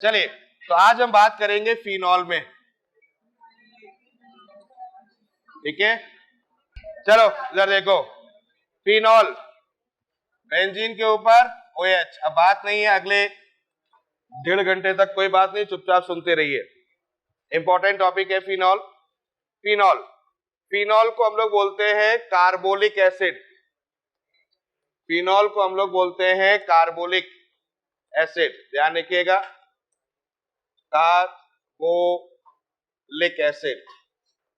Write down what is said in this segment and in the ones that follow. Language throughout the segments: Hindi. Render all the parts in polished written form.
चलिए, तो आज हम बात करेंगे फिनॉल में। ठीक है, चलो इधर देखो, फिनॉल बेंजीन के ऊपर OH। अब बात नहीं है, अगले 1.5 घंटे तक कोई बात नहीं, चुपचाप सुनते रहिए। इंपॉर्टेंट टॉपिक है फिनॉल। फिनॉल फिनॉल को हम लोग बोलते हैं कार्बोलिक एसिड। फिनॉल को हम लोग बोलते हैं कार्बोलिक एसिड, ध्यान रखिएगा, कार्बोलिक एसिड।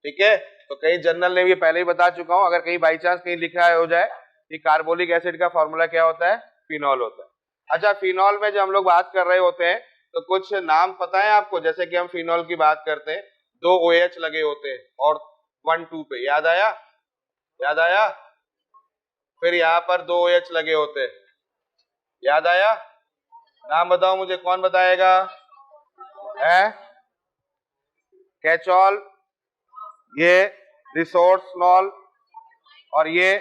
ठीक है, तो कहीं जनरल ने ये पहले ही बता चुका हूं, अगर कहीं बाई चांस कहीं लिखा हो जाए कि कार्बोलिक एसिड का फॉर्मूला क्या होता है, फिनॉल होता है। अच्छा, फिनॉल में जब हम लोग बात कर रहे होते हैं तो कुछ नाम पता है आपको? जैसे कि हम फिनॉल की बात करते हैं, 2 OH लगे होते हैं और 1 2 पे, याद आया? याद आया? फिर यहाँ पर 2 OH लगे होते हैं, याद आया? नाम बताओ मुझे, कौन बताएगा? है कैचॉल, ये रिसोर्सनॉल और ये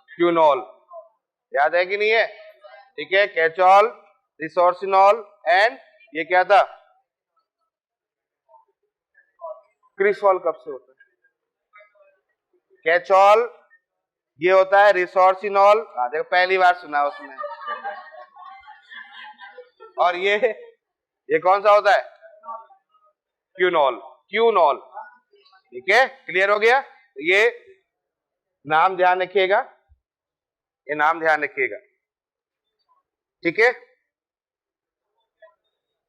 क्यूनॉल, याद है कि नहीं है? ठीक है, कैचॉल, रिसोर्सिनॉल एंड ये क्या था? क्रिसॉल। कब से होता है कैचॉल? ये होता है रिसोर्सिनॉल, देखो पहली बार सुना उसमें। और ये कौन सा होता है? क्यूनॉल। क्यूनॉल। ठीक है, क्लियर हो गया? ये नाम ध्यान रखिएगा, ये नाम ध्यान रखिएगा। ठीक है,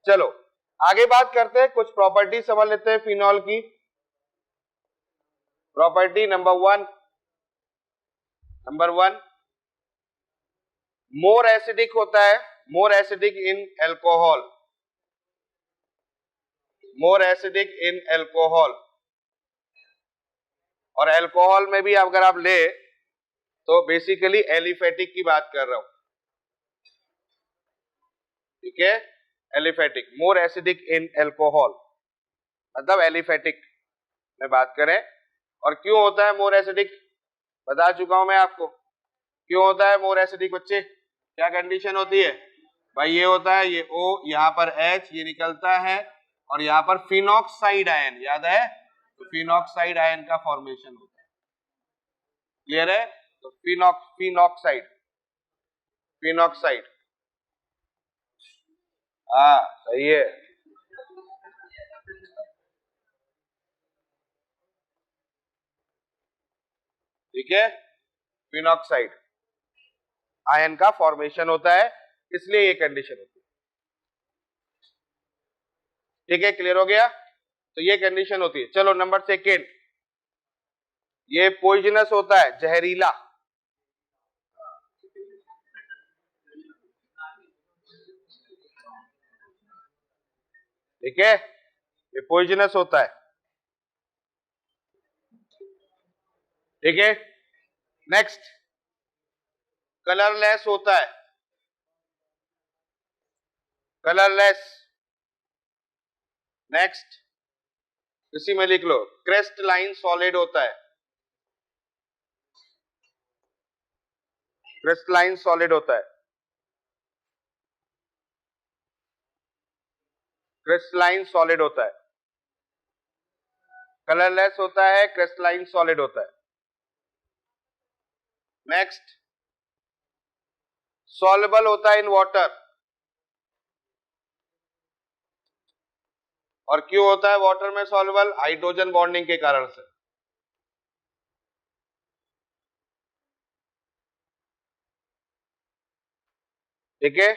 चलो आगे बात करते हैं, कुछ प्रॉपर्टी समझ लेते हैं फिनॉल की। Property number one, more acidic होता है, more acidic in alcohol, more acidic in alcohol. और एल्कोहल में भी अगर आप ले तो बेसिकली एलिफेटिक की बात कर रहा हूं। ठीक है, aliphatic, more acidic in alcohol मतलब एलिफेटिक में बात करें। और क्यों होता है मोर एसिडिक, बता चुका हूं मैं आपको क्यों होता है मोर एसिडिक। बच्चे क्या कंडीशन होती है भाई? ये होता है, ये O, यहाँ पर H, ये निकलता है और यहाँ पर फिनॉक्साइड आयन, याद है? तो फिनॉक्साइड आयन का फॉर्मेशन होता है। क्लियर है? तो फिनॉक्साइड, फिनॉक्साइड, हाँ सही है। ठीक है, फिनॉक्साइड आयन का फॉर्मेशन होता है, इसलिए ये कंडीशन होती है। ठीक है, क्लियर हो गया? तो ये कंडीशन होती है। चलो नंबर सेकेंड, ये पॉइजनस होता है, जहरीला। ठीक है, ये पॉइजनस होता है। ठीक है, नेक्स्ट, कलरलेस होता है, कलरलेस। नेक्स्ट, इसी में लिख लो, क्रिस्टलाइन सॉलिड होता है, क्रिस्टलाइन सॉलिड होता है, क्रिस्टलाइन सॉलिड होता है। कलरलेस होता है, क्रिस्टलाइन सॉलिड होता है। नेक्स्ट, सॉल्युबल होता है इन वाटर। और क्यों होता है वाटर में सॉल्युबल? हाइड्रोजन बॉन्डिंग के कारण से। ठीक है,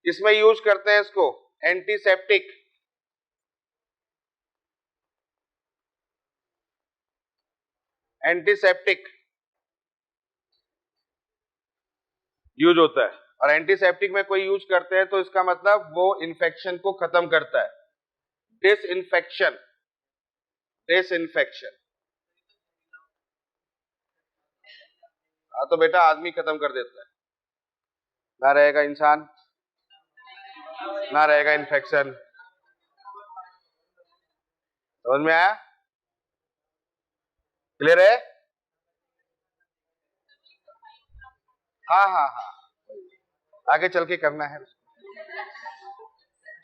इसमें यूज करते हैं इसको एंटीसेप्टिक, एंटीसेप्टिक यूज होता है। और एंटीसेप्टिक में कोई यूज करते हैं तो इसका मतलब वो इन्फेक्शन को खत्म करता है, डिसइंफेक्शन, डिसइंफेक्शन। हाँ तो बेटा आदमी खत्म कर देता है, ना रहेगा इंसान, ना रहेगा इन्फेक्शन। समझ में आया? क्लियर है? हाँ हाँ हाँ, आगे चल के करना है,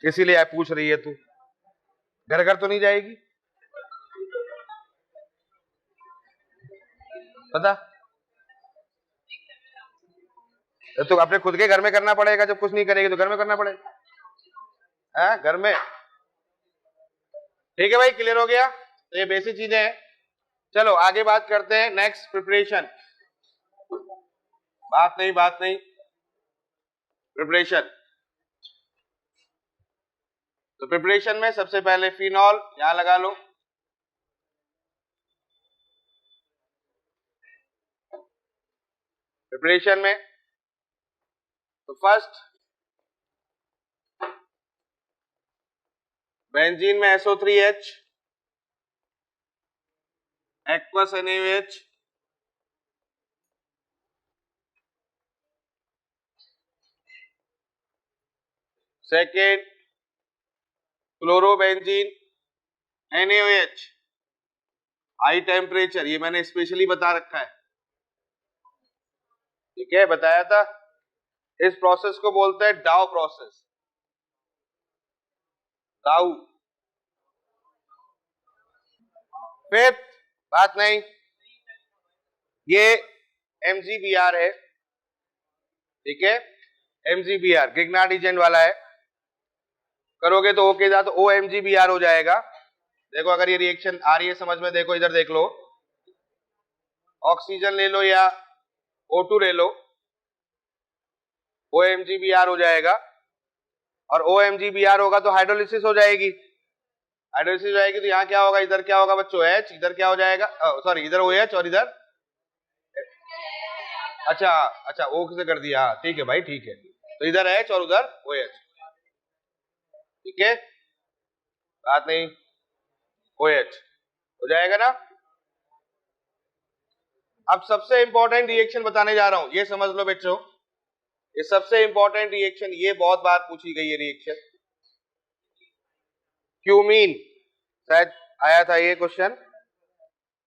इसीलिए पूछ रही है तू। घर घर तो नहीं जाएगी पता, तो अपने खुद के घर में करना पड़ेगा। जब कुछ नहीं करेगी तो घर में करना पड़ेगा, है घर में। ठीक है भाई, क्लियर हो गया। तो ये बेसिक चीजें हैं। चलो आगे बात करते हैं। नेक्स्ट प्रिपरेशन, बात नहीं प्रिपरेशन। तो प्रिपरेशन में सबसे पहले फिनॉल यहां लगा लो। प्रिपरेशन में तो फर्स्ट बेंजीन में SO3H, aqueous NaOH, second chlorobenzene NaOH, high temperature, ये मैंने स्पेशली बता रखा है, ठीक है, बताया था। इस प्रोसेस को बोलते हैं डाउ प्रोसेस, डाउ। फिफ्थ बात नहीं, ये MGBR है, ठीक है, MGBR ग्रिग्नार्ड एजेंट वाला है। करोगे तो ओके जा तो OMGBR हो जाएगा। देखो अगर ये रिएक्शन आ रही है समझ में, देखो इधर देख लो, ऑक्सीजन ले लो या O2 ले लो, OMGBR हो जाएगा। और OMGBR होगा तो हाइड्रोलिसिस हो जाएगी, हाइड्रोलिसिस हो जाएगी तो यहाँ क्या होगा, इधर क्या होगा बच्चों, H, इधर क्या हो जाएगा, सॉरी इधर OH और इधर, अच्छा O से कर दिया, ठीक है भाई ठीक है। तो इधर H और उधर OH, ठीक है, बात नहीं, OH हो जाएगा ना। अब सबसे इंपॉर्टेंट रिएक्शन बताने जा रहा हूं, ये समझ लो बच्चों, ये सबसे इंपॉर्टेंट रिएक्शन, ये बहुत बार पूछी गई है रिएक्शन, क्यूमीन, शायद आया था ये क्वेश्चन,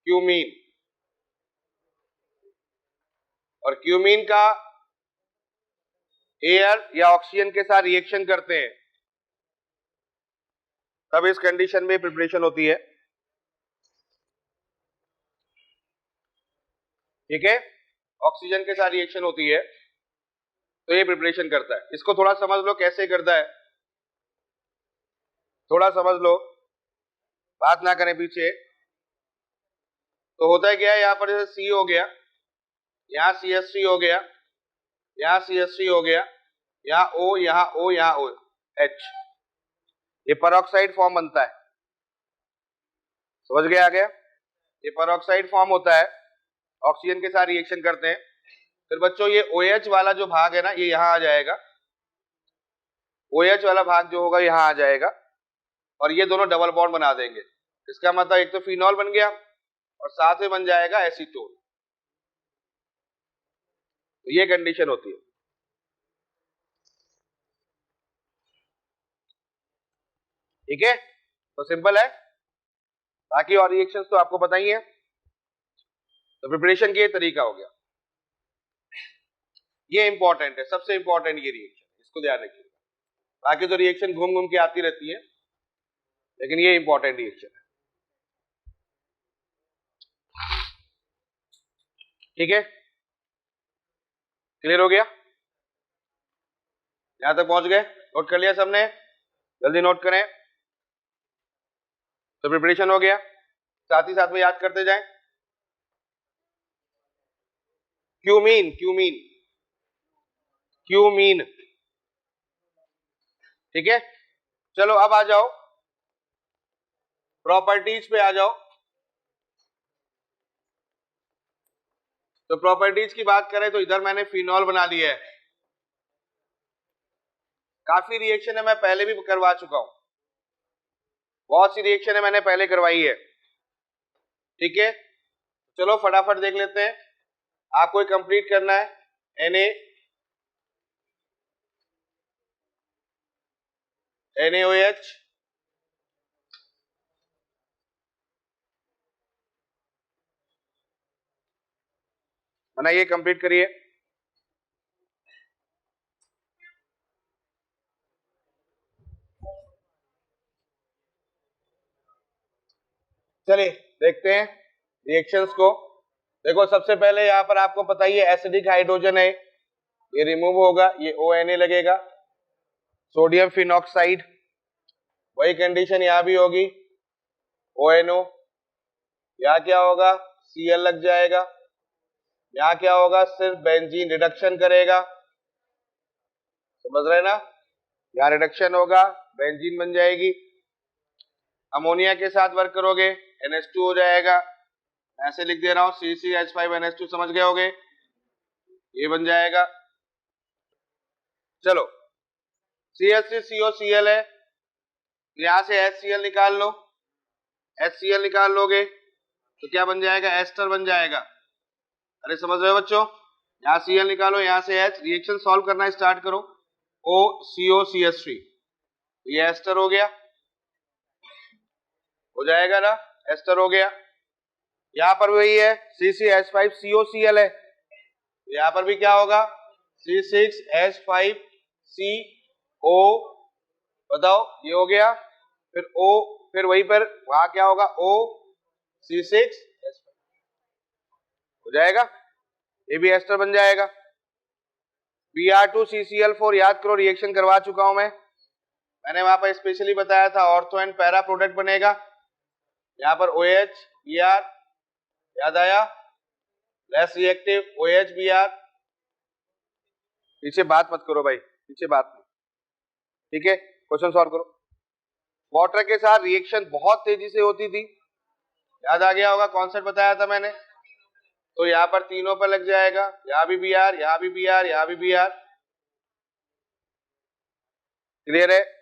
क्यूमीन। और क्यूमीन का एयर या ऑक्सीजन के साथ रिएक्शन करते हैं, तब इस कंडीशन में प्रिपरेशन होती है, ठीक है, ऑक्सीजन के साथ रिएक्शन होती है तो ये प्रिपरेशन करता है। इसको थोड़ा समझ लो कैसे करता है, थोड़ा समझ लो, बात ना करें पीछे। तो होता है क्या है, यहां पर जैसे C हो गया, यहाँ CH3 हो गया, यहाँ CH3 हो गया, यहाँ O, यहाँ O, यहाँ O, H, ये पेरोक्साइड फॉर्म बनता है, समझ गए आ गया। ये पेरोक्साइड फॉर्म होता है, ऑक्सीजन के साथ रिएक्शन करते हैं। फिर बच्चों ये OH वाला जो भाग है ना, ये यहां आ जाएगा, OH वाला भाग जो होगा यहां आ जाएगा, और ये दोनों डबल बॉन्ड बना देंगे। इसका मतलब एक तो फिनॉल बन गया और साथ में बन जाएगा एसीटोन। तो ये कंडीशन होती है, ठीक है, तो सिंपल है। बाकी और रिएक्शंस तो आपको पता ही है। तो प्रिपरेशन के तरीका हो गया, ये इंपॉर्टेंट है, सबसे इंपॉर्टेंट ये रिएक्शन, इसको ध्यान रखिए। बाकी तो रिएक्शन घूम घूम के आती रहती है, लेकिन ये इंपॉर्टेंट रिएक्शन है, ठीक है, क्लियर हो गया, यहां तक पहुंच गए, नोट कर लिया सबने, जल्दी नोट करें। तो प्रिपरेशन हो गया, साथ ही साथ में याद करते जाएं, क्यूमीन, क्यूमीन, क्यूमीन, ठीक है। चलो अब आ जाओ प्रॉपर्टीज पे आ जाओ। तो प्रॉपर्टीज की बात करें तो इधर मैंने फिनॉल बना लिया है, काफी रिएक्शन है मैं पहले भी करवा चुका हूं, बहुत सी रिएक्शन है मैंने पहले करवाई है, ठीक है। चलो फटाफट देख लेते हैं, आपको कंप्लीट करना है। NaOH, बनाइए, कंप्लीट करिए। चलिए देखते हैं रिएक्शंस को। देखो सबसे पहले यहाँ पर आपको पता ही है एसिडिक हाइड्रोजन है, ये रिमूव होगा, ये ONA लगेगा, सोडियम फिनॉक्साइड, वही कंडीशन यहाँ भी होगी, ONO, यहाँ क्या होगा Cl लग जाएगा, यहाँ क्या होगा सिर्फ बेंजीन रिडक्शन करेगा, समझ रहे ना, यहाँ रिडक्शन होगा, बेंजीन बन जाएगी, अमोनिया के साथ वर्क करोगे NH2 हो जाएगा, ऐसे लिख दे रहा हूं CCH5NH2, समझ गए होगे, ये बन जाएगा। चलो CH3COCl है, यहां से HCl निकाल लो, HCl निकाल लोगे तो क्या बन जाएगा एस्टर बन जाएगा। अरे समझ रहे हो बच्चों, यहाँ Cl निकालो, यहाँ से H, रिएक्शन सॉल्व करना स्टार्ट करो, OCOCH3, ये एस्टर हो गया, हो जाएगा ना, एस्टर हो गया। यहाँ पर वही है CCH5COCl है, यहाँ पर भी क्या होगा C6H5CO, बताओ ये हो गया, फिर O, फिर वहीं पर वहां क्या होगा OC6 हो जाएगा, ये भी एस्टर बन जाएगा। Br2CCl4 याद करो, रिएक्शन करवा चुका हूं मैंने वहां पर स्पेशली बताया था, ऑर्थो एंड पैरा प्रोडक्ट बनेगा, यहाँ पर OH Br, याद आया, लेस रिएक्टिव OH Br, पीछे बात मत करो भाई, पीछे बात मत, ठीक है, क्वेश्चन सॉल्व करो। वाटर के साथ रिएक्शन बहुत तेजी से होती थी, याद आ गया होगा, कॉन्सेप्ट बताया था मैंने, तो यहाँ पर तीनों पर लग जाएगा, यहाँ भी Br, यहाँ भी Br, यहाँ भी Br, क्लियर है।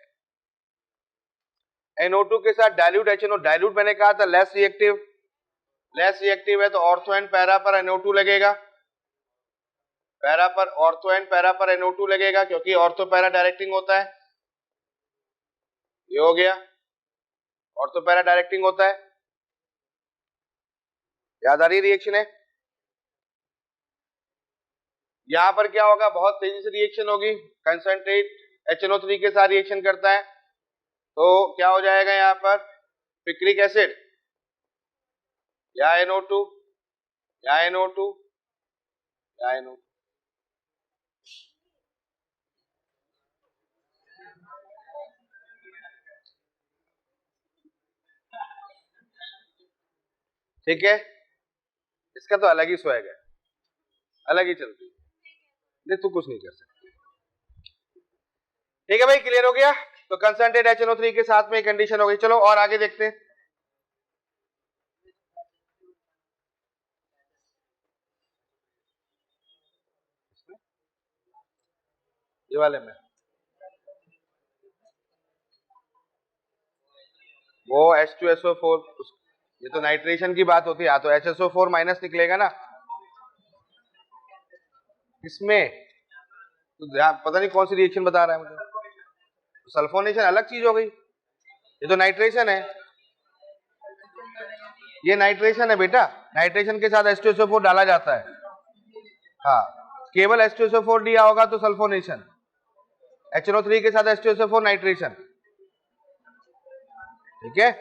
NO2 के साथ डाइल्यूट HNO, डाइल्यूट मैंने कहा था लेस रिएक्टिव, लेस रिएक्टिव है तो ऑर्थो एंड पैरा पर NO2 लगेगा, पैरा पर ऑर्थो एंड पैरा पर NO2 लगेगा, क्योंकि ऑर्थो पैरा डायरेक्टिंग होता है, ये हो गया, ऑर्थो पैरा डायरेक्टिंग होता है, याद आ रही रिएक्शन है। यहां पर क्या होगा, बहुत तेजी से रिएक्शन होगी, कंसंट्रेट HNO3 के साथ रिएक्शन करता है, तो क्या हो जाएगा यहाँ पर पिक्रिक एसिड, या NO2, या NO2, या NO2, ठीक है, इसका तो अलग ही स्वैग है, अलग ही चलती है, नहीं तू कुछ नहीं कर सकती, ठीक है भाई, क्लियर हो गया। तो कंसंट्रेट HNO3 के साथ में कंडीशन हो गई। चलो और आगे देखते हैं, ये वाले में वो H2SO4, ये तो नाइट्रेशन की बात होती है, तो HSO4 माइनस निकलेगा ना इसमें, तो पता नहीं कौन सी रिएक्शन बता रहा है मुझे, तो सल्फोनेशन अलग चीज हो गई, ये तो नाइट्रेशन है, ये नाइट्रेशन है बेटा, नाइट्रेशन के साथ H2SO4 डाला जाता है, हाँ, केवल H2SO4 दिया होगा तो सल्फोनेशन, HNO3 के साथ H2SO4 नाइट्रेशन, ठीक है।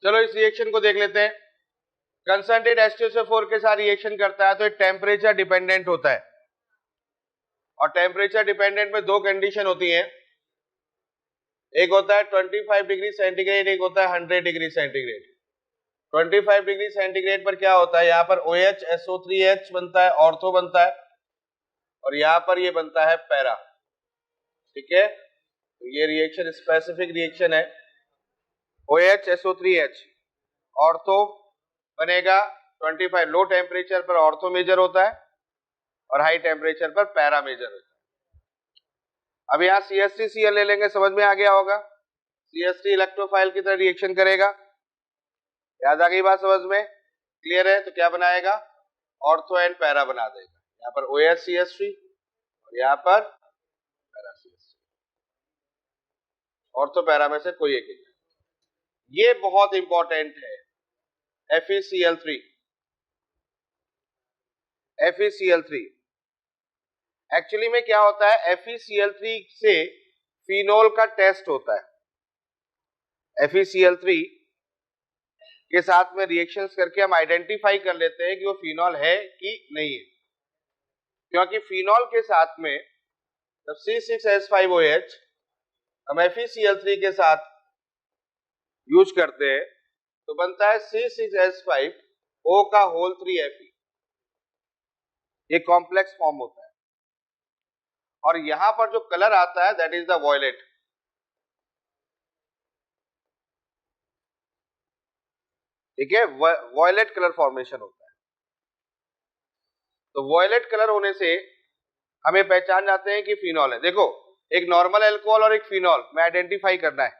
चलो इस रिएक्शन को देख लेते हैं। कंसंट्रेट H2SO4 के साथ रिएक्शन करता है तो टेम्परेचर डिपेंडेंट होता है, और टेम्परेचर डिपेंडेंट में दो कंडीशन होती हैं, एक होता है 25 डिग्री सेंटीग्रेड, एक होता है 100 डिग्री सेंटीग्रेड। 25 डिग्री सेंटीग्रेड पर क्या होता है, यहाँ पर OH SO3H बनता है, ऑर्थो बनता है, और यहाँ पर ये बनता है पैरा, ठीक है, तो ये रिएक्शन स्पेसिफिक रिएक्शन है, OH SO3H ऑर्थो बनेगा, 25 लो टेम्परेचर पर ऑर्थो मेजर होता है और हाई टेम्परेचर पर पैरा मेजर होता है। अब यहाँ CH3Cl ले लेंगे, समझ में आ गया होगा, CH3 इलेक्ट्रोफाइल की तरह रिएक्शन करेगा, याद आ गई बात समझ में, क्लियर है, तो क्या बनाएगा ऑर्थो एंड पैरा बना देगा, यहाँ पर OH CH3 और यहाँ पर पैरा CH3, ऑर्थो पैरा में से कोई एक, ये बहुत इंपॉर्टेंट है, FeCl3, FeCl3 एक्चुअली में क्या होता है, FeCl3 से फिनोल का टेस्ट होता है। FeCl3 के साथ में रिएक्शंस करके हम आइडेंटिफाई कर लेते हैं कि वो फिनोल है कि नहीं है, क्योंकि फिनोल के साथ में जब C6H5OH हम FeCl3 के साथ यूज करते हैं तो बनता है C6H5O का होल 3Fe। ये कॉम्प्लेक्स फॉर्म होता है और यहां पर जो कलर आता है दैट इज द वॉयलेट। ठीक है, वॉयलेट कलर फॉर्मेशन होता है। तो वॉयलेट कलर होने से हमें पहचान जाते हैं कि फिनॉल है। देखो, एक नॉर्मल अल्कोहल और एक फिनॉल में आइडेंटिफाई करना है,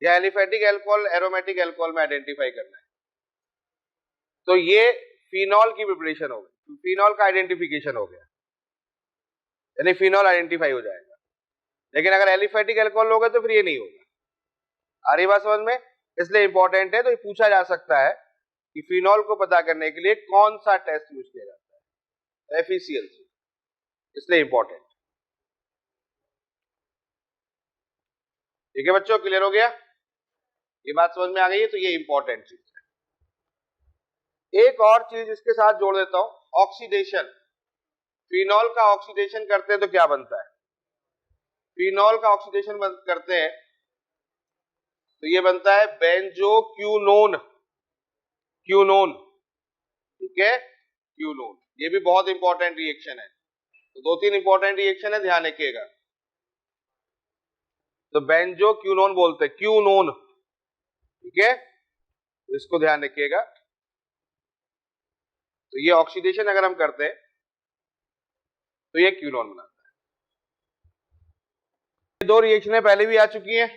या एलिफेटिक अल्कोहल एरोमेटिक अल्कोहल में आइडेंटिफाई करना है, तो ये फिनॉल की प्रिपरेशन हो गई, फिनॉल का आइडेंटिफिकेशन हो गया, यानी फिनॉल आइडेंटिफाई हो जाएगा। लेकिन अगर एलिफेटिक अल्कोहल लोगे तो फिर ये नहीं होगा। आ रही बात समझ में? इसलिए इंपॉर्टेंट है, तो ये पूछा जा सकता है कि फिनॉल को पता करने के लिए कौन सा टेस्ट यूज किया जाता है, FeCl3, इसलिए इंपॉर्टेंट। ठीक है बच्चों, क्लियर हो गया? ये बात समझ में आ गई है, तो ये इंपॉर्टेंट चीज है। एक और चीज इसके साथ जोड़ देता हूं, ऑक्सीडेशन। फिनॉल का ऑक्सीडेशन करते हैं तो क्या बनता है? फिनॉल का ऑक्सीडेशन करते हैं तो ये बनता है बेंजोक्विनोन। क्विनोन, ठीक है, क्विनोन। ये भी बहुत इंपॉर्टेंट रिएक्शन है। तो दो तीन इंपॉर्टेंट रिएक्शन है, ध्यान रखिएगा। तो बेंजोक्विनोन बोलते हैं, क्विनोन, ठीक है, इसको ध्यान रखिएगा। तो ये ऑक्सीडेशन अगर हम करते हैं तो ये क्विनोन बनाता है। ये दो रिएक्शनें पहले भी आ चुकी हैं,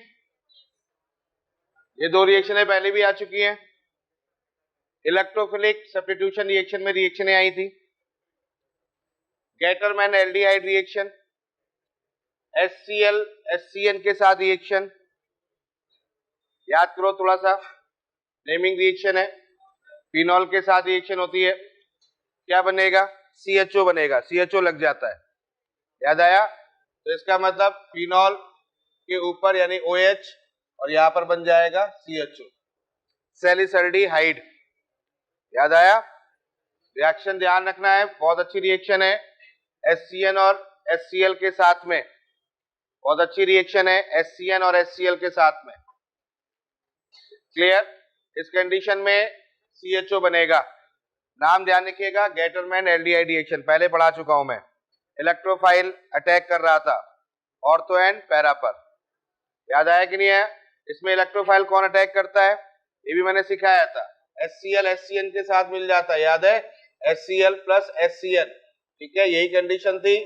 ये दो रिएक्शनें पहले भी आ चुकी हैं। इलेक्ट्रोफिलिक सब्स्टिट्यूशन रिएक्शन में रिएक्शनें आई थी, Gattermann aldehyde reaction, HCl HCN के साथ रिएक्शन, याद करो थोड़ा सा, नेमिंग रिएक्शन है। फिनॉल के साथ रिएक्शन होती है, क्या बनेगा? CHO बनेगा, CHO लग जाता है, याद आया? तो इसका मतलब फिनॉल के ऊपर यानी OH और यहां पर बन जाएगा CHO, सैलिसल्डिहाइड, याद आया? रिएक्शन ध्यान रखना है, बहुत अच्छी रिएक्शन है। HCN और HCl के साथ में, बहुत अच्छी रिएक्शन है HCN और HCl के साथ में, क्लियर? इस कंडीशन में CHO बनेगा। नाम ध्यान रखिएगा, गेटरमैन एल्डिहाइड रिएक्शन, पहले पढ़ा चुका हूं मैं। इलेक्ट्रोफाइल अटैक कर रहा था ऑर्थो एंड पैरा पर, याद आया कि नहीं है? इसमें इलेक्ट्रोफाइल कौन अटैक करता है, ये भी मैंने सिखाया था। HCl HCN के साथ मिल जाता है, याद है? HCl प्लस HCN, ठीक है, यही कंडीशन थी।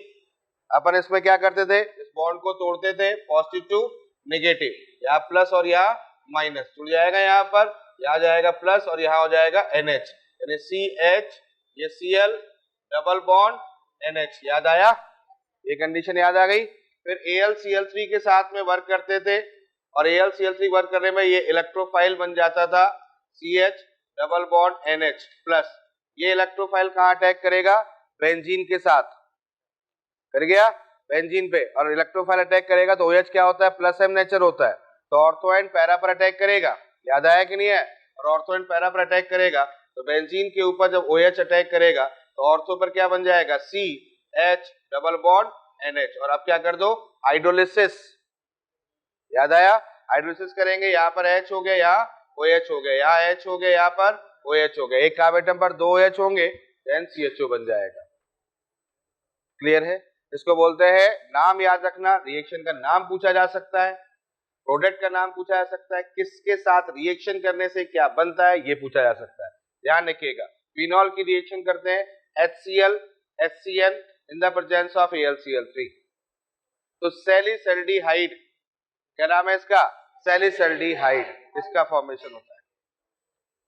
अपन इसमें क्या करते थे, इस बॉन्ड को तोड़ते थे, पॉजिटिव टू नेगेटिव, यहाँ प्लस और यहाँ माइनस जुड़ जाएगा, यहाँ पर यहाँ जाएगा प्लस और यहाँ हो जाएगा NH, यानी CH, ये Cl डबल बॉन्ड NH, याद आया? ये कंडीशन याद आ गई। फिर AlCl3 के साथ में वर्क करते थे और AlCl3 वर्क करने में ये इलेक्ट्रोफाइल बन जाता था CH double bond NH plus. ये इलेक्ट्रोफाइल कहाँ अटैक करेगा? बेंजीन के साथ, कर गया बेंजीन पे, और इलेक्ट्रोफाइल अटैक करेगा तो OH क्या होता है? प्लस M नेचर होता है, तो ऑर्थो एंड पैरा पर अटैक करेगा, याद आया कि नहीं है? और ऑर्थो एंड पैरा पर अटैक करेगा तो बेंजीन के ऊपर जब OH अटैक करेगा तो ऑर्थो पर क्या बन जाएगा? CH double bond NH। और अब क्या कर दो? हाइड्रोलिसिस, याद आया? हाइड्रोलिसिस करेंगे, यहाँ पर H हो गया, यहाँ OH हो गया, यहाँ H हो गया, यहाँ पर OH हो गया, एक कार्बन पर 2 OH होंगे, देन CHO बन जाएगा। क्लियर है? इसको बोलते हैं, नाम याद रखना, रिएक्शन का नाम पूछा जा सकता है, प्रोडक्ट का नाम पूछा जा सकता है, किसके साथ रिएक्शन करने से क्या बनता है ये पूछा जा सकता है। ध्यान रखिएगा, फिनॉल की रिएक्शन करते हैं HCl HCN in the presence of AlCl3, तो सैलिसल्डिहाइड, क्या नाम है इसका? सैलिसल्डिहाइड, इसका फॉर्मेशन होता है।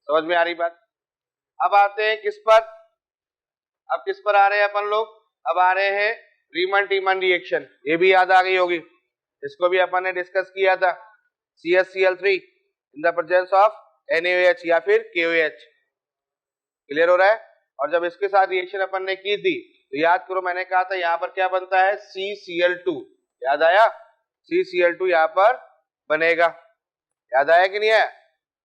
समझ में आ रही बात? अब आते हैं किस पर? अब किस पर आ रहे हैं अपन लोग? अब आ रहे हैं रीमन टीमन रिएक्शन, ये भी याद आ गई होगी, इसको भी अपन ने डिस्कस किया था। CHCl3 in the presence of NaOH या फिर KOH, क्लियर हो रहा है? और जब इसके साथ रिएक्शन अपन ने की थी तो याद करो मैंने कहा था यहाँ पर क्या बनता है, CCl2, याद आया, CCl2 यहाँ पर बनेगा, याद आया कि नहीं है,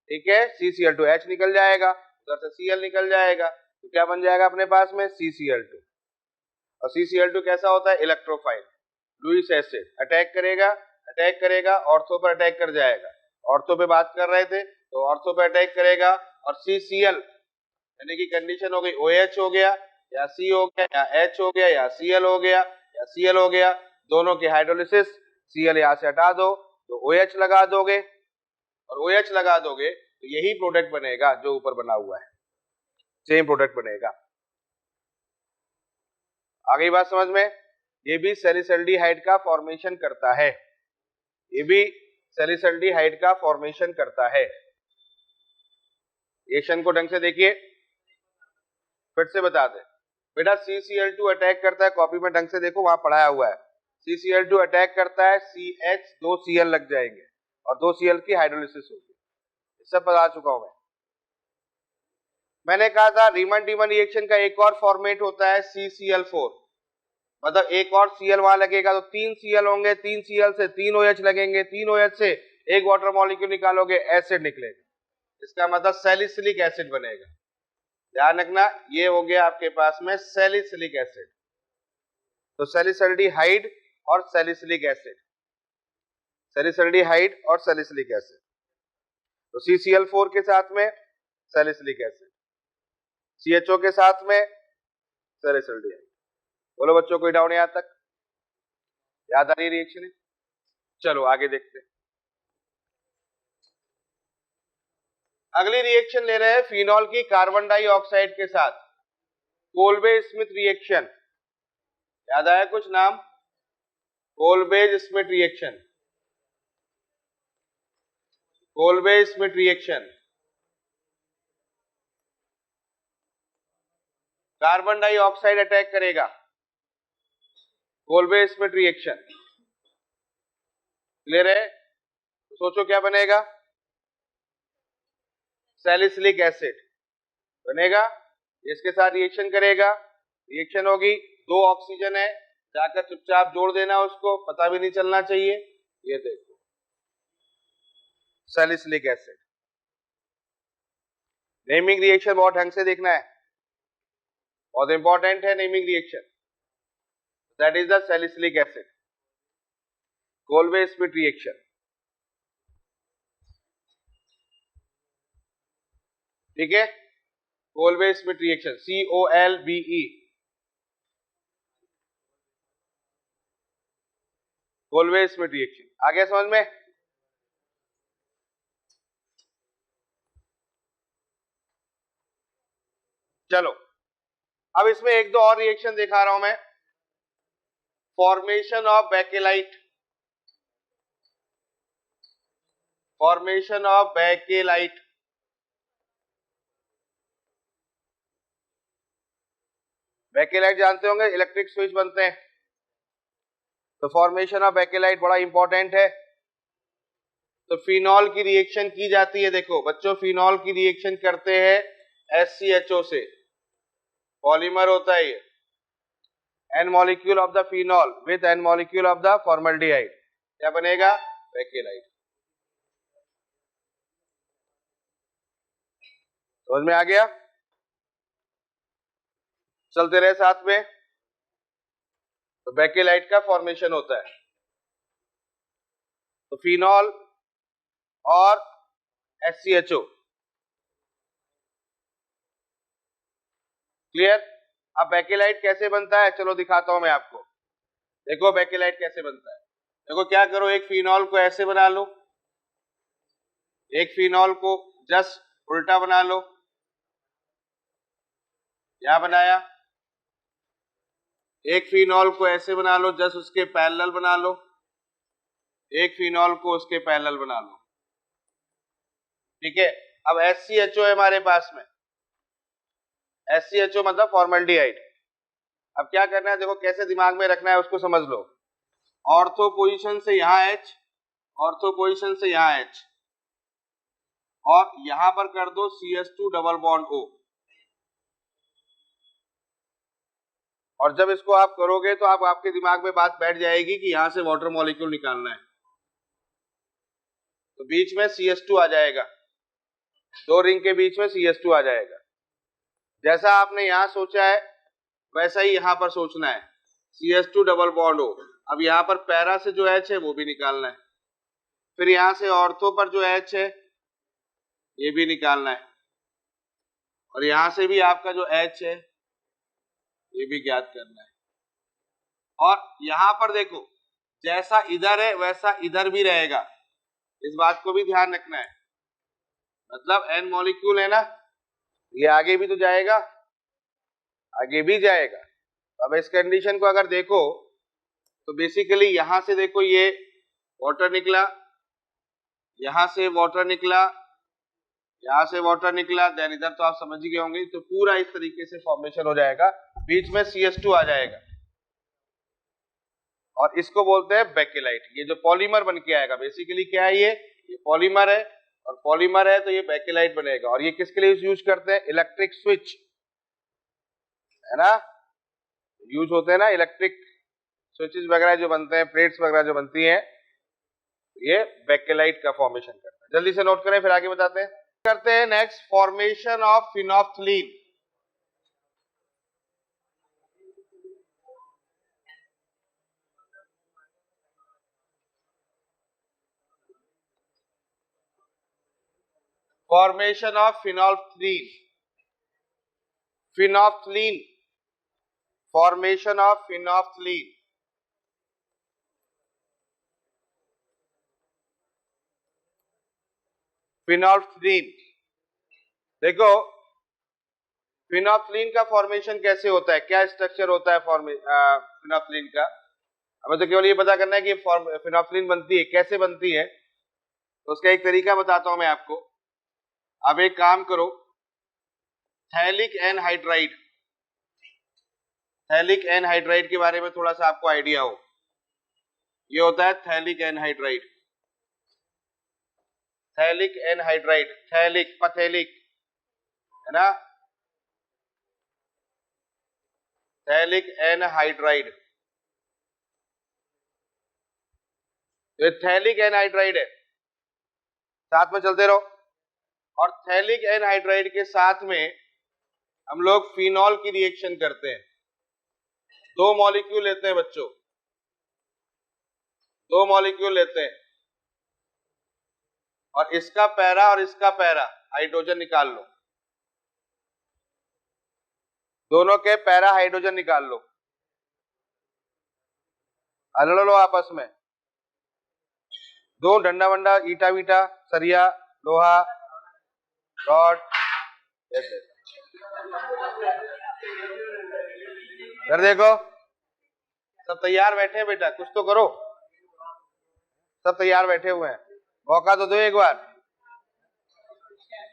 ठीक है, CCl2, H निकल जाएगा, उधर से Cl निकल जाएगा, तो क्या बन जाएगा अपने पास में CCl2। और CCl2 कैसा होता है, इलेक्ट्रोफाइल, लुईस एसिड, अटैक करेगा ऑर्थो पर अटैक कर जाएगा, ऑर्थो पे बात कर रहे थे तो ऑर्थो पे अटैक करेगा, और CCl यानी कि कंडीशन हो गई OH हो गया या C हो गया या H हो गया या Cl हो गया या Cl हो गया, दोनों की हाइड्रोलिसिस, Cl यहां से हटा दो तो OH लगा दोगे, और OH लगा दोगे तो यही प्रोडक्ट बनेगा जो ऊपर बना हुआ है, सेम प्रोडक्ट बनेगा। आ गई बात समझ में, ये भी सैलिसल्डिहाइड का फॉर्मेशन करता है, ये भी सैलिसल्डिहाइड का फॉर्मेशन करता है। रिएक्शन को ढंग से देखिए, फिर से बता दें बेटा, CCl2 अटैक करता है, कॉपी में ढंग से देखो वहां पढ़ाया हुआ है, CCl2 अटैक करता है, CH 2 Cl लग जाएंगे और 2 Cl की हाइड्रोलिसिस होगी, सब बता चुका हूं मैंने कहा था रीमन डीमन रिएक्शन का एक और फॉर्मेट होता है CCl4, मतलब एक और Cl वहां लगेगा तो 3 Cl होंगे, 3 Cl से 3 OH लगेंगे, 3 OH से एक वाटर मॉलिक्यूल निकालोगे, एसिड निकलेगा, इसका मतलब सैलिसिलिक एसिड बनेगा। ध्यान रखना ये हो गया आपके पास में सैलिसिलिक एसिड, तो सैलिसल्डिहाइड और सैलिसिलिक एसिड, सैलिसल्डिहाइड और सैलिसिलिक एसिड, तो CCl4 के साथ में सैलिसिलिक एसिड, CHO के साथ में सैलिसल्डिहाइड। बोलो बच्चों, कोई डाउन यहां तक, याद आ रही रिएक्शन है? चलो आगे देखते हैं। अगली रिएक्शन ले रहे हैं फिनॉल की कार्बन डाइऑक्साइड के साथ, कोलबे स्मिथ रिएक्शन, याद आया कुछ नाम, Kolbe Smith reaction, Kolbe Smith reaction, carbon dioxide attack करेगा, कोलबे स्मिथ रिएक्शन, क्लियर है? तो सोचो क्या बनेगा, सैलिसिलिक एसिड बनेगा, इसके साथ रिएक्शन करेगा, रिएक्शन होगी, 2 ऑक्सीजन है, जाकर चुपचाप जोड़ देना उसको, पता भी नहीं चलना चाहिए, ये देखो सैलिसिलिक एसिड। नेमिंग रिएक्शन बहुत ढंग से देखना है, बहुत इंपॉर्टेंट है naming reaction, that is the salicylic acid, Kolbe Smith reaction, ठीक है, Kolbe Smith reaction, COLBE, Kolbe Smith reaction, आ गया समझ में? चलो अब इसमें एक दो और रिएक्शन दिखा रहा हूं मैं, formation of bakelite, formation of bakelite, bakelite जानते होंगे, इलेक्ट्रिक स्विच बनते हैं, तो फॉर्मेशन ऑफ बेकेलाइट बड़ा इंपॉर्टेंट है। तो फिनॉल की रिएक्शन की जाती है, देखो बच्चों फिनॉल की रिएक्शन करते हैं SCHO से, पॉलीमर होता है ये, N molecule of the phenol with N molecule of the formaldehyde, क्या बनेगा, बेकेलाइट। समझ में आ गया? चलते रहे साथ में, तो बेकेलाइट का फॉर्मेशन होता है, तो फिनॉल और SCHO, क्लियर? अब बेकेलाइट कैसे बनता है, चलो दिखाता हूं मैं आपको, देखो बेकेलाइट कैसे बनता है। देखो क्या करो, एक फिनॉल को ऐसे बना लो, एक फिनॉल को जस्ट उल्टा बना लो, यहां बनाया, एक फिनॉल को ऐसे बना लो, जस्ट उसके पैरेलल बना लो, एक फिनॉल को उसके पैरेलल बना लो, ठीक है। अब SCHO है हमारे पास में, SCHO मतलब फॉर्मल्डिहाइड। अब क्या करना है, देखो कैसे दिमाग में रखना है उसको समझ लो, ऑर्थो पोजीशन से यहां H, ऑर्थो पोजीशन से यहां H, और यहां पर कर दो CH2 डबल बॉन्ड O, और जब इसको आप करोगे तो आपके दिमाग में बात बैठ जाएगी कि यहां से वाटर मॉलिक्यूल निकालना है, तो बीच में CH2 आ जाएगा, दो रिंग के बीच में CH2 आ जाएगा। जैसा आपने यहां सोचा है वैसा ही यहां पर सोचना है, CH2 डबल बॉन्ड हो। अब यहां पर पैरा से जो H है वो भी निकालना है, फिर यहां से ऑर्थो पर जो H है ये भी निकालना है, और यहां से भी आपका जो H है ये भी ज्ञात करना है। और यहां पर देखो जैसा इधर है वैसा इधर भी रहेगा, इस बात को भी ध्यान रखना है। मतलब N मॉलिक्यूल है ना, ये आगे भी तो जाएगा, आगे भी जाएगा। अब इस कंडीशन को अगर देखो तो बेसिकली यहां से देखो ये वाटर निकला, यहां से वाटर निकला, यहां से वाटर निकला, देन इधर तो आप समझ ही गए होंगे। तो पूरा इस तरीके से फॉर्मेशन हो जाएगा, बीच में CH2 आ जाएगा, और इसको बोलते हैं बेकेलाइट। ये जो पॉलीमर बन के आएगा, बेसिकली क्या है, ये पॉलीमर है, और पॉलीमर है तो ये बेकेलाइट बनेगा। और ये किसके लिए यूज करते हैं, इलेक्ट्रिक स्विच है ना, यूज होते हैं ना इलेक्ट्रिक स्विचेस वगैरह जो बनते हैं, प्लेट्स वगैरह जो बनती हैं, ये बेकेलाइट का फॉर्मेशन करता है। जल्दी से नोट करें फिर आगे बताते हैं। करते हैं next, formation of phenolphthalein. Formation of phenolphthalein, phenolphthalein, formation of phenolphthalein. Phenolphthalein, देखो फिनोल्फ्थलीन का फॉर्मेशन कैसे होता है, क्या स्ट्रक्चर होता है फिनोल्फ्थलीन का। हमें तो केवल ये पता करना है कि फिनोल्फ्थलीन बनती है, कैसे बनती है, तो उसका एक तरीका बताता हूं मैं आपको। अब एक काम करो, थैलिक एनहाइड्राइड, थैलिक एनहाइड्राइड के बारे में थोड़ा सा आपको आइडिया हो, ये होता है phthalic anhydride. Phthalic anhydride, phthalic phthalic है ना, थैलिक एनहाइड्राइड, ये थैलिक एनहाइड्राइड है, साथ में चलते रहो। और थैलिक एनहाइड्राइड के साथ में हम लोग फिनॉल की रिएक्शन करते हैं, दो मॉलिक्यूल लेते हैं बच्चों, दो मॉलिक्यूल लेते हैं, और इसका पैरा और इसका पैरा हाइड्रोजन निकाल लो, दोनों के पैरा हाइड्रोजन निकाल लो, अलग लो आपस में, दो डंडा वंडा ईटा वीटा सरिया लोहा रॉड, कर देखो सब तैयार बैठे हैं बेटा, कुछ तो करो, सब तैयार बैठे हुए हैं, मौका तो दो एक बार।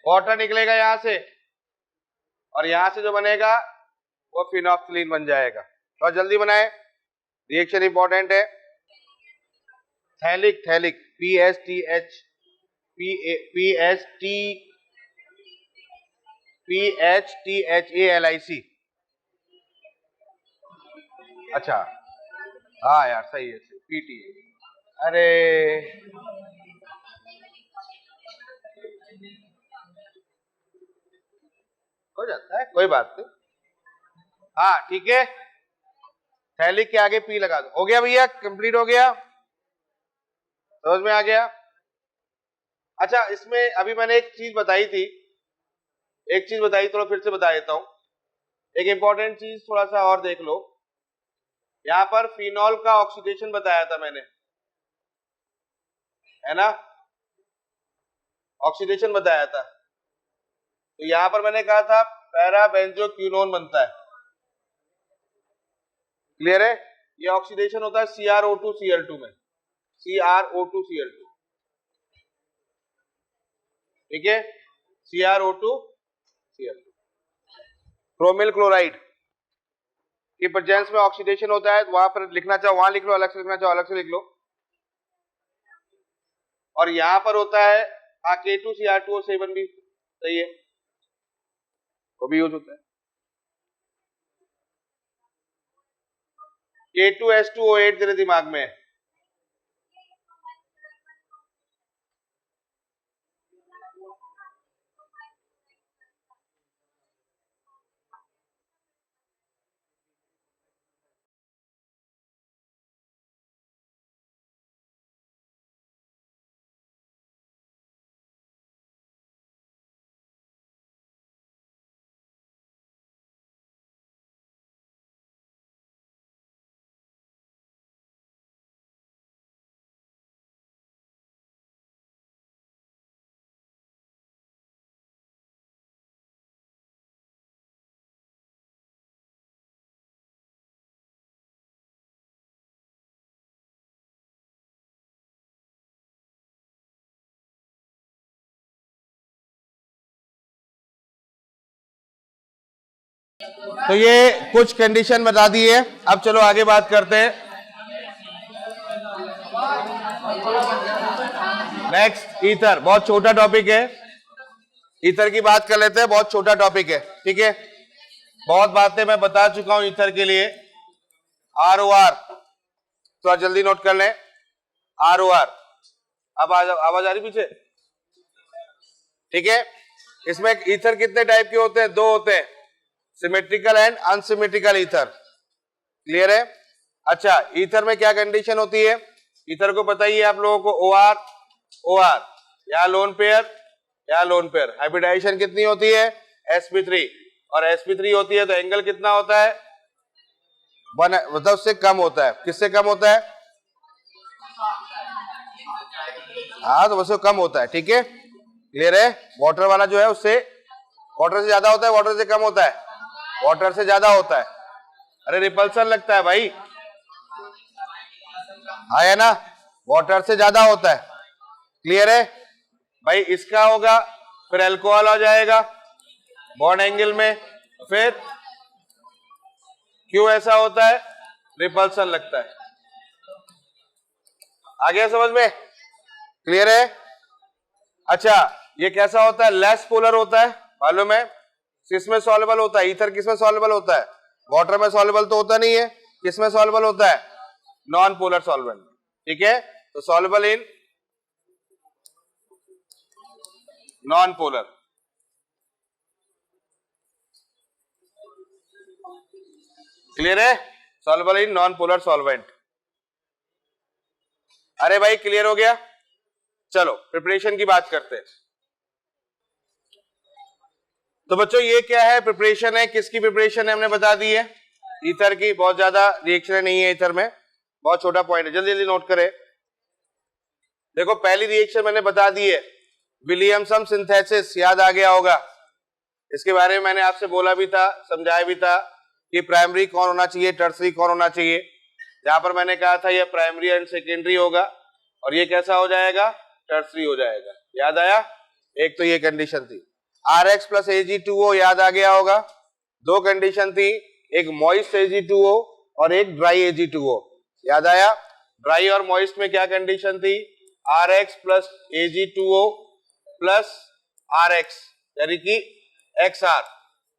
वाटर निकलेगा यहां से, और यहां से जो बनेगा वो फिनोल्फ्थलीन बन जाएगा। तो जल्दी बनाए, रिएक्शन इंपॉर्टेंट है। Phthalic, phthalic PHTHALIC। अच्छा हाँ यार सही है, PT। अरे हो जाता है, कोई बात नहीं, हाँ ठीक है, थैलिक के आगे P लगा दो। हो गया भैया, कंप्लीट हो गया, समझ में आ गया। अच्छा इसमें अभी मैंने एक चीज बताई थी, एक चीज बताई, थोड़ा फिर से बता देता हूं। एक इंपॉर्टेंट चीज थोड़ा सा और देख लो, यहां पर फिनॉल का ऑक्सीडेशन बताया था मैंने, है ना, ऑक्सीडेशन बताया था। तो यहां पर मैंने कहा था पैरा बेंजोक्विनोन बनता है, क्लियर है। ये ऑक्सीडेशन होता है CrO2 Cl2 में, CrO2 Cl2, ठीक है, CrO2 Cl2। क्रोमिल क्लोराइड की प्रेजेंस में ऑक्सीडेशन होता है, वहां पर लिखना चाहो वहां लिख लो, अलग से लिखना चाहो अलग से लिख लो। और यहां पर होता है K2Cr2O7 भी, सही है, वो भी यूज होता है। K2H2O8 तेरे दिमाग में है। तो ये कुछ कंडीशन बता दी है। अब चलो आगे बात करते हैं। नेक्स्ट ईथर, बहुत छोटा टॉपिक है। ईथर की बात कर लेते हैं, बहुत छोटा टॉपिक है, ठीक है। बहुत बातें मैं बता चुका हूं ईथर के लिए। ROR तो जल्दी नोट कर लें। ROR, अब आवाज आ रही पीछे, ठीक है। इसमें ईथर कितने टाइप के होते हैं? दो होते हैं, symmetrical and unsymmetrical ether. Clear है? अच्छा, ईथर में क्या कंडीशन होती है? ईथर को पता ही है आप लोगों को, OR या लोन पेयर या लोन पेयर। हाइब्रिडाइजेशन कितनी होती है? sp3, और sp3 होती है तो एंगल कितना होता है? 1, मतलब उससे कम होता है। किससे कम होता है? हाँ, तो उससे कम होता है, ठीक है। क्लियर है? वाटर वाला जो है उससे, वाटर से ज्यादा होता है, वाटर से कम होता है, वाटर से ज्यादा होता है। अरे रिपल्सन लगता है भाई, हाँ है ना, वाटर से ज्यादा होता है। क्लियर है भाई? इसका होगा, फिर अल्कोहल हो जाएगा बॉन्ड एंगल में, फिर क्यों ऐसा होता है? रिपल्सन लगता है। आ गया समझ में? क्लियर है? अच्छा, ये कैसा होता है? लेस पोलर होता है, मालूम है। किसमें सॉल्युबल होता है? ईथर किसमें सॉल्युबल होता है? वाटर में सॉल्युबल तो होता नहीं है। किसमें सॉल्युबल होता है? नॉन पोलर सॉल्वेंट, ठीक है। तो soluble in non polar. Clear है? Soluble in non polar solvent. अरे भाई क्लियर हो गया? चलो प्रिपरेशन की बात करते हैं। तो बच्चों ये क्या है? प्रिपरेशन है। किसकी प्रिपरेशन है? हमने बता दी है, ईथर की। बहुत ज्यादा रिएक्शन नहीं है ईथर में, बहुत छोटा पॉइंट है, जल्दी जल्दी नोट करें। देखो पहली रिएक्शन मैंने बता दी है, विलियमसन सिंथेसिस, याद आ गया होगा। इसके बारे में मैंने आपसे बोला भी था, समझाया भी था कि प्राइमरी कौन होना चाहिए, टर्सरी कौन होना चाहिए। जहां पर मैंने कहा था ये प्राइमरी एंड सेकेंडरी होगा, और ये कैसा हो जाएगा? टर्सरी हो जाएगा। याद आया? एक तो ये कंडीशन थी। RX प्लस Ag2O, याद आ गया होगा। दो कंडीशन थी, एक मॉइस्ट Ag2O और एक ड्राई Ag2O। याद आया? ड्राई और मॉइस्ट में क्या कंडीशन थी? RX plus Ag2O plus RX, यानी कि XR।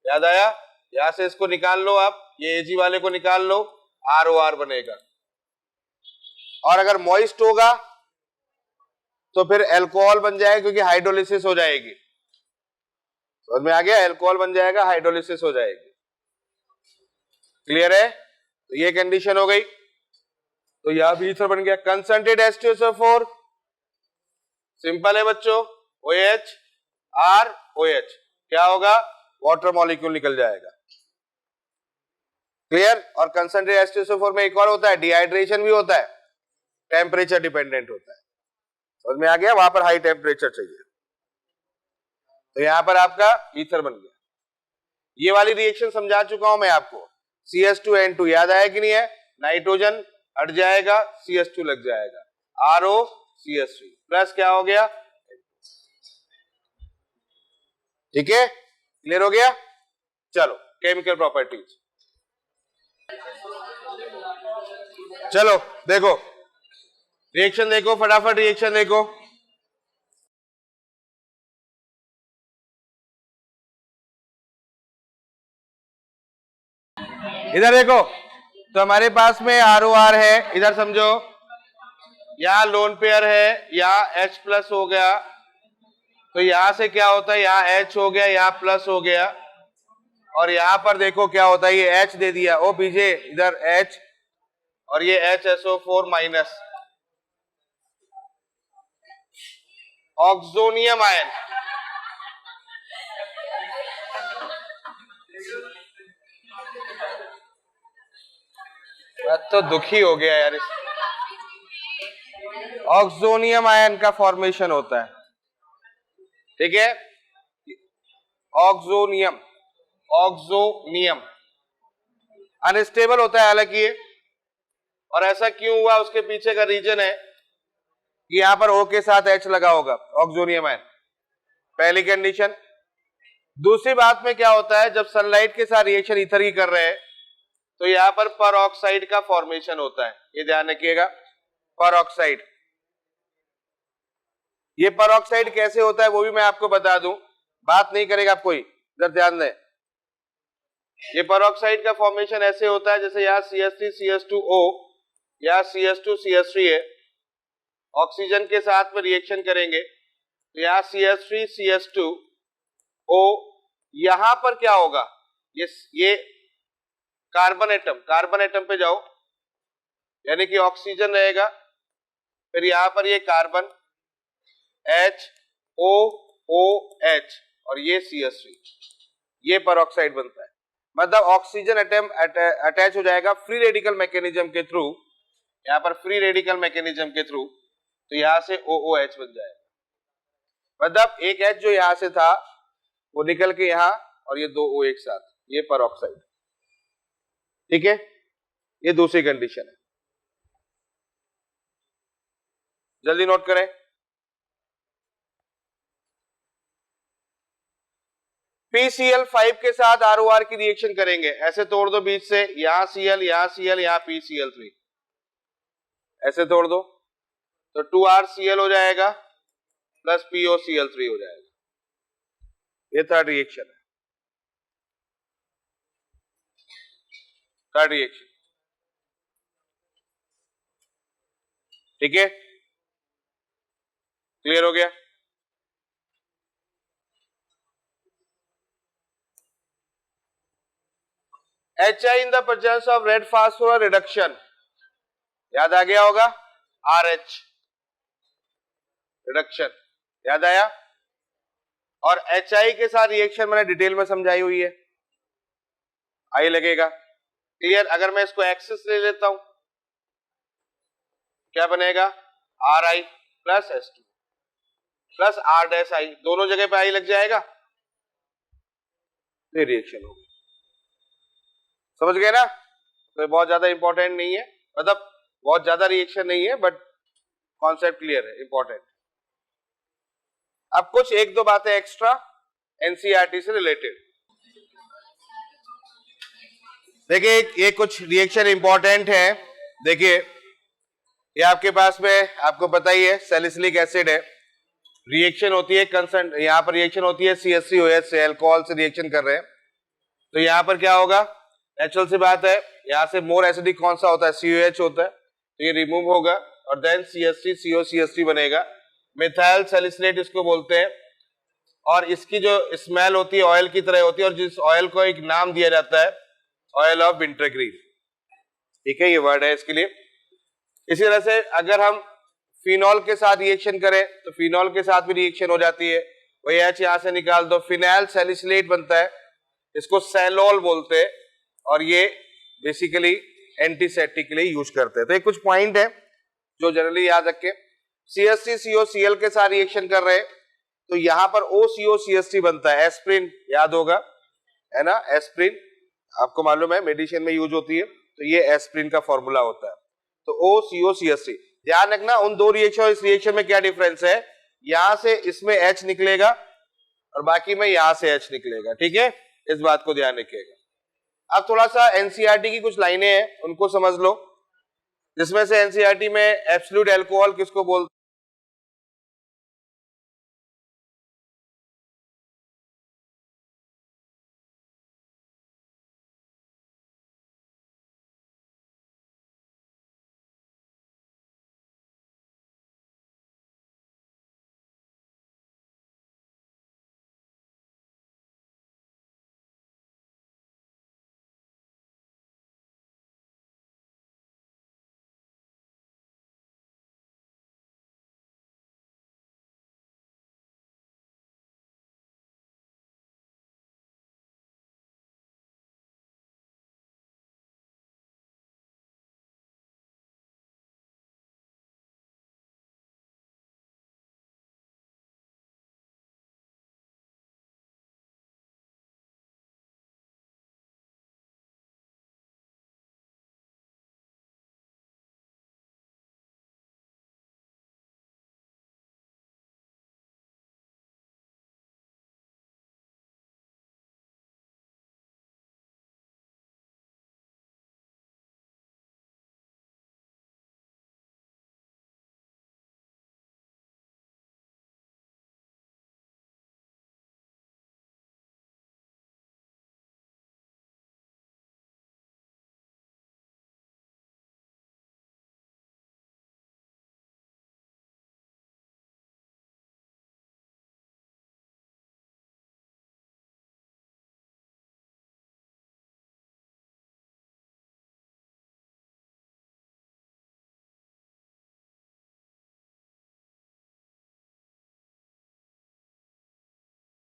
याद आया? यहां से इसको निकाल लो आप, ये Ag वाले को निकाल लो, ROR बनेगा। और अगर मॉइस्ट होगा तो फिर अल्कोहल बन जाएगा, क्योंकि हाइड्रोलिसिस हो जाएगी। समझ में आ गया? अल्कोहल बन जाएगा, हाइड्रोलिसिस हो जाएगी। क्लियर है? तो ये कंडीशन हो गई। तो यहां भी ईथर बन गया। कंसंट्रेटेड H2SO4, सिंपल है बच्चों, OH R OH, क्या होगा? वाटर मॉलिक्यूल निकल जाएगा। क्लियर? और कंसंट्रेटेड H2SO4 में एक और होता है, डिहाइड्रेशन भी होता है, टेम्परेचर डिपेंडेंट होता है। समझ में आ गया? वहां पर हाई टेम्परेचर चाहिए, तो यहां पर आपका ईथर बन गया। ये वाली रिएक्शन समझा चुका हूं मैं आपको। CH2N2, याद आया कि नहीं है? नाइट्रोजन हट जाएगा, CH2 लग जाएगा, ROCH3 प्लस क्या हो गया? ठीक है? क्लियर हो गया? चलो केमिकल प्रॉपर्टीज, चलो देखो रिएक्शन, देखो फटाफट रिएक्शन देखो। इधर देखो, तो हमारे पास में ROR है, इधर समझो, यहाँ लोन पेयर है, यहाँ H प्लस हो गया, तो यहां से क्या होता है, यहाँ H हो गया, यहाँ प्लस हो गया, और यहां पर देखो क्या होता है, ये H दे दिया, ओ बीजे इधर H, और ये HSO4 माइनस, ऑक्सोनियम आयन। तो दुखी हो गया यार, ऑक्सोनियम आयन का फॉर्मेशन होता है, ठीक है, ऑक्सोनियम, ऑक्सोनियम अनस्टेबल होता है हालांकि ये, और ऐसा क्यों हुआ उसके पीछे का रीजन है कि यहां पर O के साथ H लगा होगा, ऑक्सोनियम आयन, पहली कंडीशन। दूसरी बात में क्या होता है, जब सनलाइट के साथ रिएक्शन ईथर की कर रहे हैं तो यहां पर परऑक्साइड का फॉर्मेशन होता है, ये ध्यान रखिएगा, परऑक्साइड। ये परऑक्साइड कैसे होता है वो भी मैं आपको बता दूं, बात नहीं करेगा आप कोई, इधर ध्यान दें। ये परऑक्साइड का फॉर्मेशन ऐसे होता है जैसे यहाँ CH3CH2O या CH2CH3 है, ऑक्सीजन के साथ में रिएक्शन करेंगे तो यहाँ CH3CH2O, यहां पर क्या होगा, ये कार्बन एटम पे जाओ, यानी कि ऑक्सीजन रहेगा, फिर यहां पर ये कार्बन HOOH और ये CH3, ये परऑक्साइड बनता है। मतलब ऑक्सीजन एटम अटैच हो जाएगा फ्री रेडिकल मैकेनिज्म के थ्रू, यहां पर फ्री रेडिकल मैकेनिज्म के थ्रू, तो यहां से OOH बन जाएगा। मतलब एक H जो यहां से था वो निकल के यहां, और ये दो O एक साथ, ये परऑक्साइड, ठीक है, ये दूसरी कंडीशन है, जल्दी नोट करें। PCl5 के साथ ROR की रिएक्शन करेंगे, ऐसे तोड़ दो बीच से, यहां Cl, यहां Cl, यहां PCl3, ऐसे तोड़ दो तो 2RCl हो जाएगा प्लस POCl3 हो जाएगा, ये थर्ड रिएक्शन है, थर्ड रिएक्शन, ठीक है, क्लियर हो गया। HI in the presence of red phosphorus reduction, याद आ गया होगा, RH रिडक्शन, याद आया। और HI के साथ रिएक्शन मैंने डिटेल में समझाई हुई है, आई लगेगा, क्लियर। अगर मैं इसको एक्सिस ले लेता हूं क्या बनेगा, RI plus H2 plus R dash I, दोनों जगह पे I लग जाएगा, ये रिएक्शन होगी, समझ गए ना। तो बहुत ज्यादा इंपॉर्टेंट नहीं है, मतलब बहुत ज्यादा रिएक्शन नहीं है, बट कॉन्सेप्ट क्लियर है, इंपॉर्टेंट। अब कुछ एक दो बातें एक्स्ट्रा एनसीईआरटी से रिलेटेड, देखिए ये कुछ रिएक्शन इंपॉर्टेंट है। देखिए ये आपके पास में, आपको पता ही है, सैलिसिलिक एसिड है, रिएक्शन होती है कंसर्न, यहाँ पर रिएक्शन होती है CH3OH से, अल्कोहल से रिएक्शन कर रहे हैं, तो यहाँ पर क्या होगा, नेचुरल सी बात है, यहाँ से मोर एसिडिक कौन सा होता है, COH होता है, तो ये रिमूव होगा और देन CH3COCH3 बनेगा, मिथाइल सैलिसिलेट इसको बोलते हैं। और इसकी जो स्मेल होती है ऑयल की तरह होती है, और जिस ऑयल को एक नाम दिया जाता है ऑयल ऑफ विंटरग्रीन, ठीक है, ये वर्ड है इसके लिए। इसी तरह से अगर हम फिनॉल के साथ रिएक्शन करें तो फिनॉल के साथ भी रिएक्शन हो जाती है, वही H यहां से निकाल दो, फिनाइल सैलिसिलेट बनता है, इसको सैलोल बोलते हैं, और ये बेसिकली एंटीसेप्टिक के लिए यूज करते हैं। तो ये कुछ पॉइंट है जो जनरली याद रखें। CH3COCl के साथ रिएक्शन कर रहे हैं तो यहां पर OCOCH3 बनता है, एस्प्रिन याद होगा, है ना, एस्प्रिन आपको मालूम है मेडिसिन में यूज होती है, तो ये एस्प्रिन का फॉर्मूला होता है। तो OCOCH3 ध्यान रखना, उन दो रिएक्शन और इस रिएक्शन में क्या डिफरेंस है, यहां से इसमें H निकलेगा और बाकी में यहां से H निकलेगा, ठीक है, इस बात को ध्यान रखिएगा। अब थोड़ा सा एनसीईआरटी की कुछ लाइनें हैं उनको समझ लो, जिसमें से एनसीईआरटी में एब्सोल्यूट अल्कोहल किसको बोलते